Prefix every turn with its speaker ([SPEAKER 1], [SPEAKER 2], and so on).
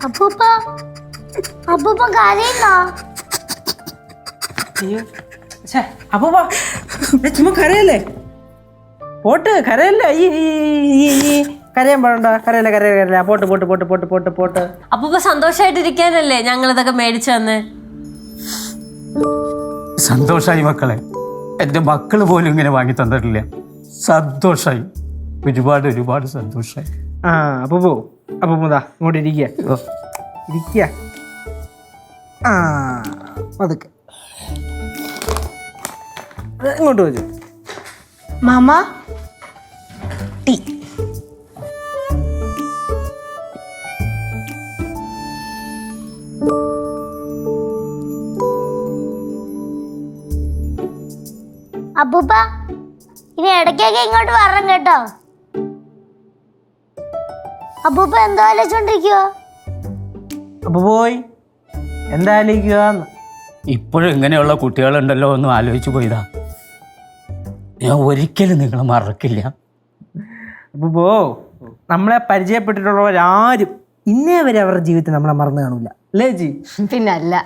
[SPEAKER 1] അപ്പൂപ്പ അപ്പൂപ്പ കരയുന്നോ?
[SPEAKER 2] അപ്പൂപ്പ ചുമ്മാ കരയല്ലേ, പോട്ട് കരയല്ലേ, ഈ കരയാൻ പാടണ്ട, കരയല്ല കരയല്ല കരയല്ല, പോട്ട് പോട്ട് പോട്ട് പോട്ട് പോട്ട് പോട്ട്.
[SPEAKER 3] അപ്പൂപ്പ സന്തോഷായിട്ടിരിക്കാനല്ലേ ഞങ്ങൾ ഇതൊക്കെ മേടിച്ചു തന്നെ.
[SPEAKER 4] സന്തോഷായി മക്കളെ, എൻ്റെ മക്കള് പോലും ഇങ്ങനെ വാങ്ങി തന്നിട്ടില്ല. സന്തോഷായി, ഒരുപാട് ഒരുപാട് സന്തോഷായി.
[SPEAKER 2] ആ അപ്പൂപ്പോ അപ്പൂപ്പതാ ഇങ്ങോട്ട് ഇരിക്കുക. ആ അതൊക്കെ ഇങ്ങോട്ട് വെച്ചു.
[SPEAKER 1] മാമ ടീ. അപ്പൂപ്പ ഇനി ഇടയ്ക്കൊക്കെ ഇങ്ങോട്ട് വരണം കേട്ടോ. അപ്പൂപ്പ എന്തോ ആലോചിച്ചോണ്ടിരിക്കുവോ?
[SPEAKER 2] അപ്പൊ പോയി എന്താ ആലോചിക്കുക?
[SPEAKER 4] ഇപ്പോഴും ഇങ്ങനെയുള്ള കുട്ടികളുണ്ടല്ലോ എന്ന് ആലോചിച്ച് പോയതാ. ഞാൻ ഒരിക്കലും നിങ്ങളെ മറക്കില്ല.
[SPEAKER 2] അപ്പോ നമ്മളെ പരിചയപ്പെട്ടിട്ടുള്ളവരാരും ഇന്നേ വരെ അവരുടെ ജീവിതത്തിൽ നമ്മളെ മറന്നു കാണൂല, അല്ലേ ജി?
[SPEAKER 5] പിന്നല്ല.